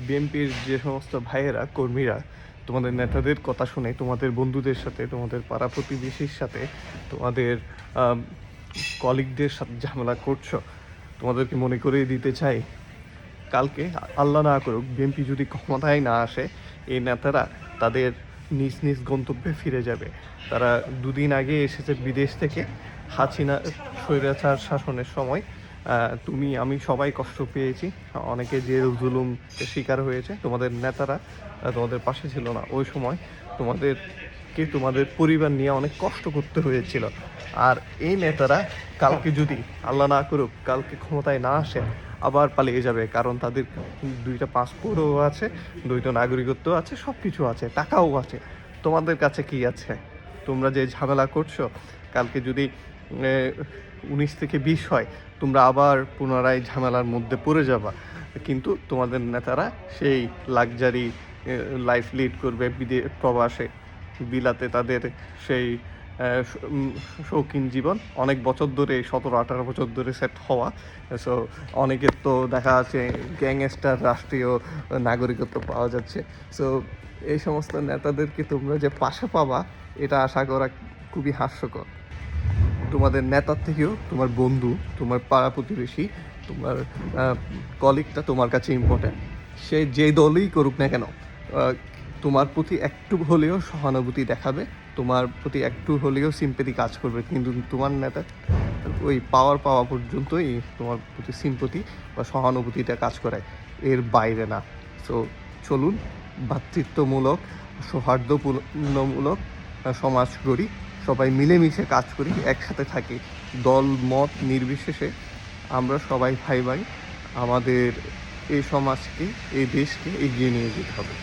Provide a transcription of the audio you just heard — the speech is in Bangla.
বিএনপির যে সমস্ত ভাইয়েরা, কর্মীরা তোমাদের নেতাদের কথা শুনে তোমাদের বন্ধুদের সাথে, তোমাদের পাড়া প্রতিবেশীর সাথে, তোমাদের কলিগদের সাথে ঝামেলা করছো, তোমাদেরকে মনে করিয়ে দিতে চাই, কালকে আল্লাহ না করুক বিএনপি যদি ক্ষমতায় না আসে, এই নেতারা তাদের নিজ নিজ গন্তব্যে ফিরে যাবে। তারা দুদিন আগে এসেছে বিদেশ থেকে, হাসিনা স্বৈরাচার শাসনের সময়। তুমি আমি সবাই কষ্ট পেয়েছি, অনেকে জেল জুলুম শিকার হয়েছে। তোমাদের নেতারা তোমাদের পাশে ছিল না ওই সময়, তোমাদের পরিবার নিয়ে অনেক কষ্ট করতে হয়েছিল। আর এই নেতারা কালকে যদি আল্লাহ না করুক কালকে ক্ষমতায় না আসে, আবার পালিয়ে যাবে, কারণ তাদের 2টা পাসপোর্টও আছে, 2টা নাগরিকত্ব আছে, সব কিছু আছে, টাকাও আছে। তোমাদের কাছে কি আছে? তোমরা যে ঝামেলা করছো, কালকে যদি 19 থেকে 20 হয়, তোমরা আবার পুনরায় ঝামেলার মধ্যে পড়ে যাবা। কিন্তু তোমাদের নেতারা সেই লাক্সারি লাইফ লিড করবে প্রবাসে, বিলাতে তাদের সেই শৌখিন জীবন, অনেক বছর ধরে 17-18 বছর ধরে সেট হওয়া। সো অনেকের তো দেখা আছে গ্যাংস্টার রাষ্ট্রীয় নাগরিকত্ব পাওয়া যাচ্ছে। সো এই সমস্ত নেতাদেরকে তোমরা যে পাশে পাবা, এটা আশা করা খুবই হাস্যকর। তোমাদের নেতার থেকেও তোমার বন্ধু, তোমার পাড়া প্রতিবেশী, তোমার কলিগটা তোমার কাছে ইম্পর্ট্যান্ট। সে যে দলই করুক না কেন, তোমার প্রতি একটু হলেও সহানুভূতি দেখাবে, তোমার প্রতি একটু হলেও সিম্পেথি কাজ করবে। কিন্তু তোমার নেতা ওই পাওয়া পর্যন্তই তোমার প্রতি সিম্পথি বা সহানুভূতিটা কাজ করায়, এর বাইরে না। সো চলুন ভ্রাতৃত্বমূলক, সৌহার্দ্যপূর্ণমূলক সমাজ গড়ি, সবাই মিলেমিশে কাজ করি, একসাথে থাকি, দল মত নির্বিশেষে আমরা সবাই ভাই ভাই। আমাদের এই সমাজকে, এই দেশকে এগিয়ে নিয়ে যেতে হবে।